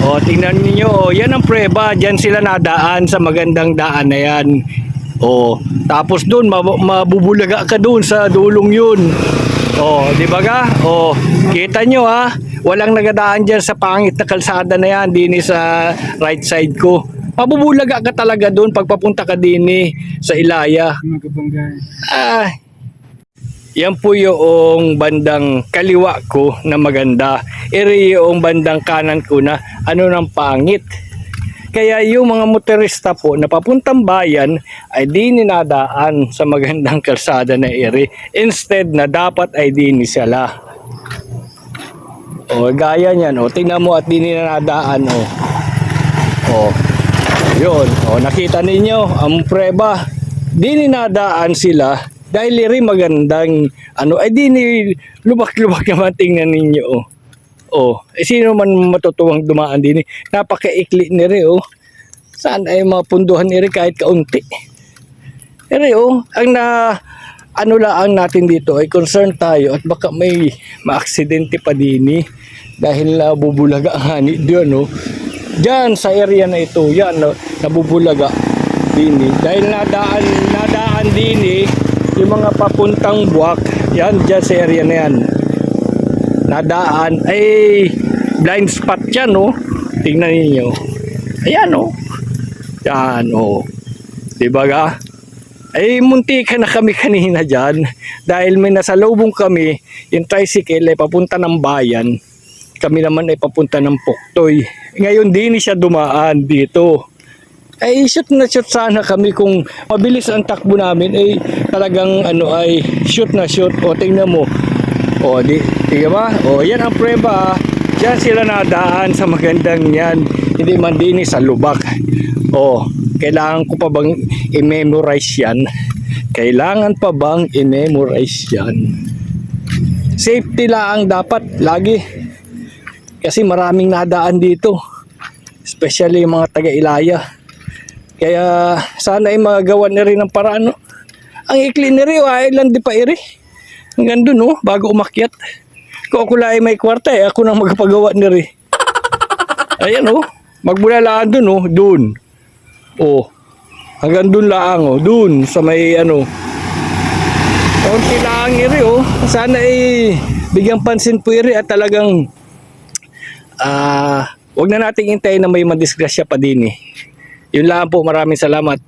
O, tingnan niyo, yan ang preba. Diyan sila nadaan sa magandang daan na yan. O, tapos doon mabubulaga ka doon sa dulong yun. O, di ba ga? O, kita nyo ha, walang nagadaan diyan sa pangit na kalsada na yan, dini sa right side ko. Mabubulaga ka talaga doon pagpapunta ka dini sa Ilaya. Ah, yan po yung bandang kaliwa ko na maganda. Iri yung bandang kanan ko na ano ng pangit. Kaya yung mga motorista po na papuntang bayan ay di ninadaan sa magandang kalsada na iri. Instead na dapat ay di ni sila. O gaya niyan, o tingnan mo at di ninadaan o. O. Yun, o nakita ninyo ang preba. Di ninadaan sila dahil iri magandang ano ay di ni lubak-lubak naman tingnan ninyo o. Oh, sino man matutuwang dumaan din eh. Napakaikli ni rin oh. Saan ay mapunduhan ni rin kahit kaunti. Pero oh, ang ano lang natin dito ay concern tayo at baka may maaksidente pa din eh. Dahil nabubulaga ang hani doon oh. Diyan sa area na ito, yan nabubulaga din eh. Dahil nadaan din eh yung mga papuntang buwak, yan diyan sa area na yan. Nadaan ay blind spot yan oh. Tingnan niyo. Ayan oh. Yan oh. Diba ga? Ay munti ka na kami kanina dyan dahil may nasalubong kami yung tricycle ay papunta ng bayan, kami naman ay papunta ng Puktoy. Ngayon din siya dumaan dito. Ay shoot na shoot sana kami kung mabilis ang takbo namin ay talagang ano ay shoot na shoot. O tingnan mo. O di ba? O yan ang preba. Diyan sila nadaan sa magandang yan. Hindi man din sa lubak. O kailangan ko pa bang i-memorize yan? Kailangan pa bang i-memorize yan? Safety lang dapat lagi. Kasi maraming nadaan dito. Especially yung mga taga-Ilaya. Kaya sana ay magawa na rin ng paraan. No? Ang ikli na rin, ay lang di pa iri. Hanggang dun, no? Bago umakyat. Kung ako lang ay may kwarta, ako nang magpagawa na rin. Ayan, oh. Magbulaan dun, oh. Dun. Oh. Hanggang dun lang, oh. Dun, sa may, ano. Kaunti lang iri, oh. Sana ay bigyang pansin po iri at talagang wag na nating hintayin na may madisgrasya pa din, eh. Yun lang po. Maraming salamat.